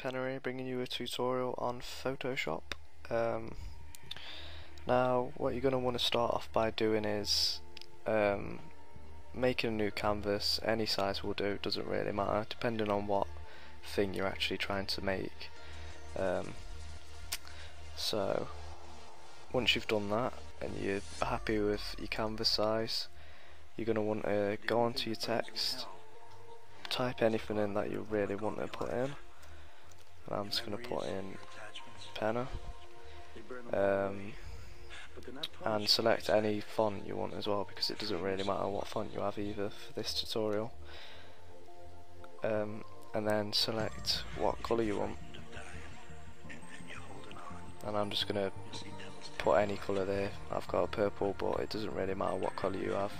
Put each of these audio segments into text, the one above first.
DonPenna here, bringing you a tutorial on Photoshop. Now what you're going to want to start off by doing is making a new canvas. Any size will do, doesn't really matter, depending on what thing you're actually trying to make. So once you've done that and you're happy with your canvas size, you're going to want to go onto your text, type anything in that you really want to put in. And I'm just going to put in penna, and select any font you want as well, because it doesn't really matter what font you have either for this tutorial. And then select what colour you want, and I'm just going to put any colour there. I've got a purple, but it doesn't really matter what colour you have.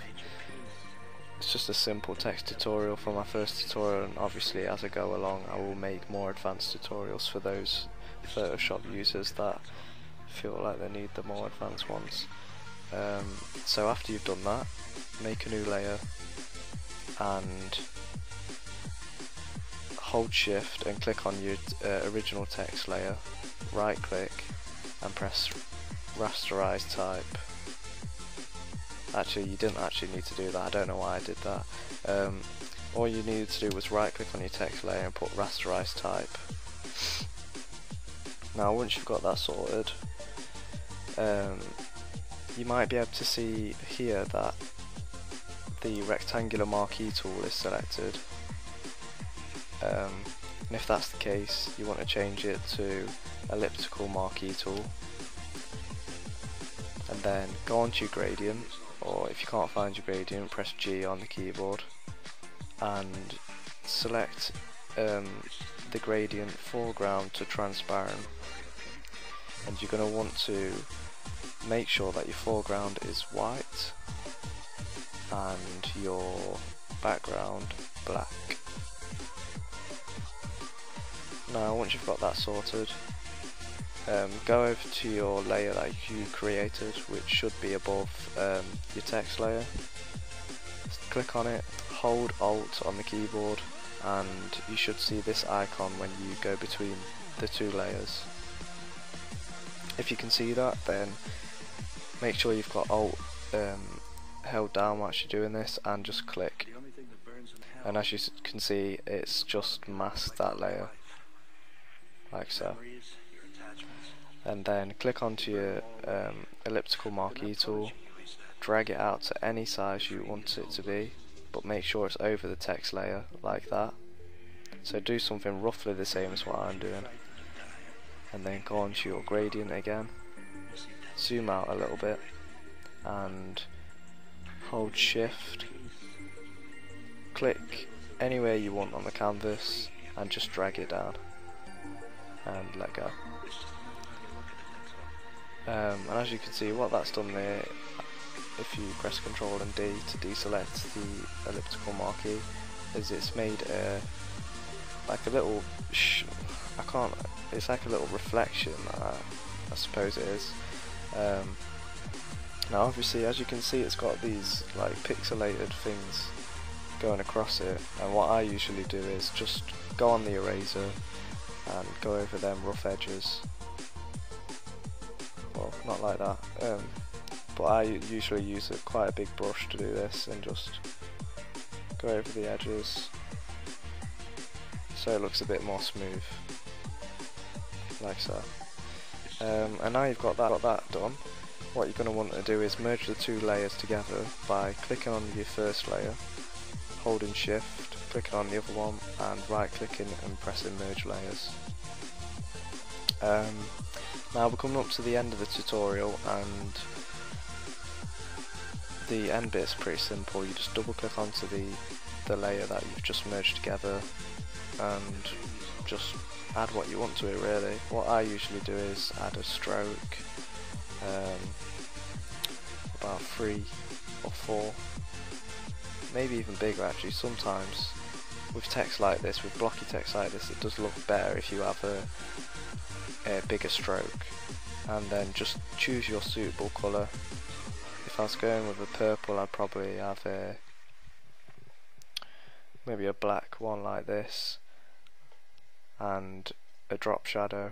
It's just a simple text tutorial for my first tutorial, and obviously as I go along I will make more advanced tutorials for those Photoshop users that feel like they need the more advanced ones. So after you've done that, make a new layer and hold shift and click on your original text layer, right click and press rasterize type. Actually, you didn't actually need to do that, I don't know why I did that. All you needed to do was right click on your text layer and put rasterize type. Now once you've got that sorted, you might be able to see here that the rectangular marquee tool is selected, and if that's the case you want to change it to elliptical marquee tool, and then go onto your gradient, or if you can't find your gradient, press G on the keyboard and select the gradient foreground to transparent, and you're going to want to make sure that your foreground is white and your background black. Now once you've got that sorted, go over to your layer that you created, which should be above your text layer. Just click on it, hold Alt on the keyboard, and you should see this icon when you go between the two layers. If you can see that, then make sure you've got Alt held down whilst you're doing this, and just click, and as you can see it's just masked that layer like so. And then click onto your elliptical marquee tool, drag it out to any size you want it to be, but make sure it's over the text layer like that. So do something roughly the same as what I'm doing, and then go onto your gradient again, zoom out a little bit and hold shift, click anywhere you want on the canvas and just drag it down and let go. And as you can see, what that's done there, if you press Ctrl and D to deselect the elliptical marquee, is it's made like a little it's like a little reflection, I suppose it is. Now obviously as you can see it's got these like pixelated things going across it, and what I usually do is just go on the eraser and go over them rough edges. Well, not like that, but I usually use quite a big brush to do this, and just go over the edges so it looks a bit more smooth, like so. And now you've got that done, what you're going to want to do is merge the two layers together by clicking on your first layer, holding shift, clicking on the other one and right clicking and pressing merge layers. Now we're coming up to the end of the tutorial, and the end bit's pretty simple. You just double click onto the layer that you've just merged together and just add what you want to it really. What I usually do is add a stroke, about 3 or 4, maybe even bigger actually. Sometimes with text like this, with blocky text like this, it does look better if you have a bigger stroke, and then just choose your suitable colour. If I was going with a purple, I'd probably have maybe a black one like this, and a drop shadow,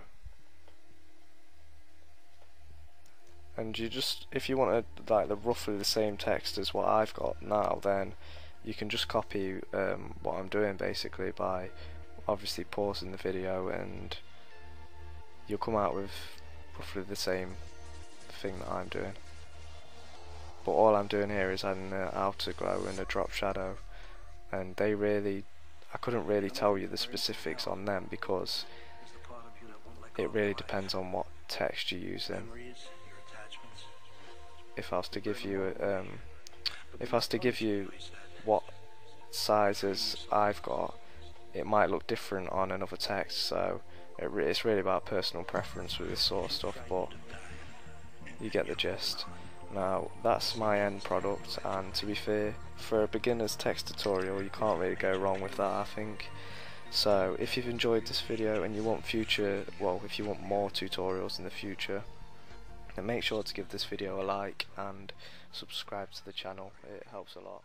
and you just, if you want like roughly the same text as what I've got now, then you can just copy what I'm doing basically by obviously pausing the video, and you'll come out with roughly the same thing that I'm doing. But all I'm doing here is adding an outer glow and a drop shadow, and I couldn't really tell you the specifics on them because it really depends on what text you're using. If I was to give you what sizes I've got, it might look different on another text, so it's really about personal preference with this sort of stuff, but you get the gist. Now that's my end product, and to be fair, for a beginner's text tutorial you can't really go wrong with that, I think. So if you've enjoyed this video and you want if you want more tutorials in the future, then make sure to give this video a like and subscribe to the channel, it helps a lot.